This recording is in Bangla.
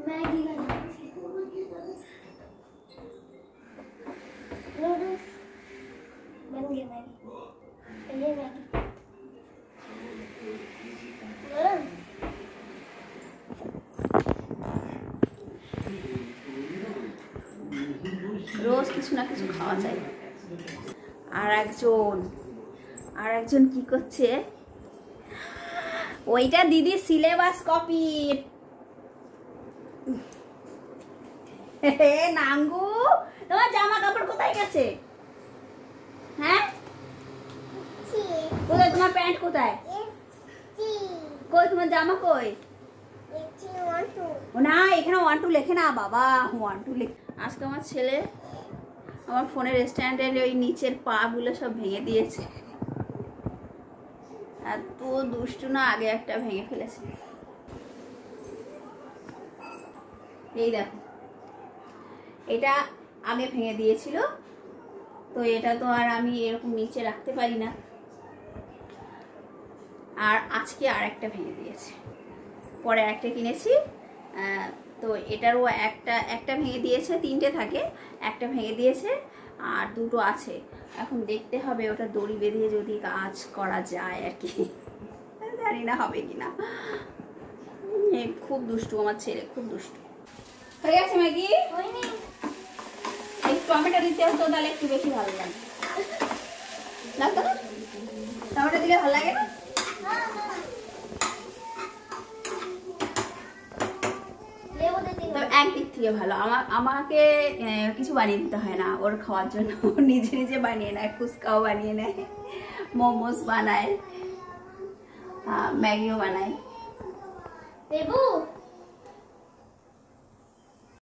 मैगी नूडल्स बन गए। मैगी ये मैगी রোজ কিছু না কিছু খাওয়া যায়। আর একজন কি করছে, ওইটা দিদি সিলেবাস কপি। নাঙ্গু তোমার জামা কাপড় কোথায় গেছে? হ্যাঁ কোথায় তোমার প্যান্ট? কোথায় কই তোমার জামা? কই না, এখানে 1 2 লেখে না বাবা, 1 2 লেখে। আজকে আমার ছেলে আমার ফোনের স্ট্যান্ডের ওই নিচের পা গুলো সব ভেঙে দিয়েছে। এত দুষ্টু না, আগে একটা ভেঙে ফেলেছে। এই দেখো, এটা আগে ভেঙে দিয়েছিল, তো এটা তো আর আমি এরকম নিচে রাখতে পারি না। আর আজকে আর একটা ভেঙে দিয়েছে, পরে একটা কিনেছি। তো এটারও একটা ভেঙে দিয়েছে, 3টে থাকে, একটা ভেঙে দিয়েছে আর 2টো আছে। এখন দেখতে হবে ওটা দড়ি বেঁধে যদি কাজ করা যায় আর কি, জানি না হবে কিনা। খুব দুষ্টু আমার ছেলে, খুব দুষ্টু। হয়ে গেছে ম্যাগি? একটু টমেটো দিতে হতো, তাহলে একটু বেশি ভালো লাগে। লাগতো না? টমেটো দিলে ভালো লাগে না? একদিক থেকে ভালো, আমাকে কিছু বানিয়ে দিতে হয় না ওর খাওয়ার জন্য। নিজে নিজে বানিয়ে নেয়, ফুচকাও বানিয়ে নেয়, মোমোস বানায়, ম্যাগিও বানায়।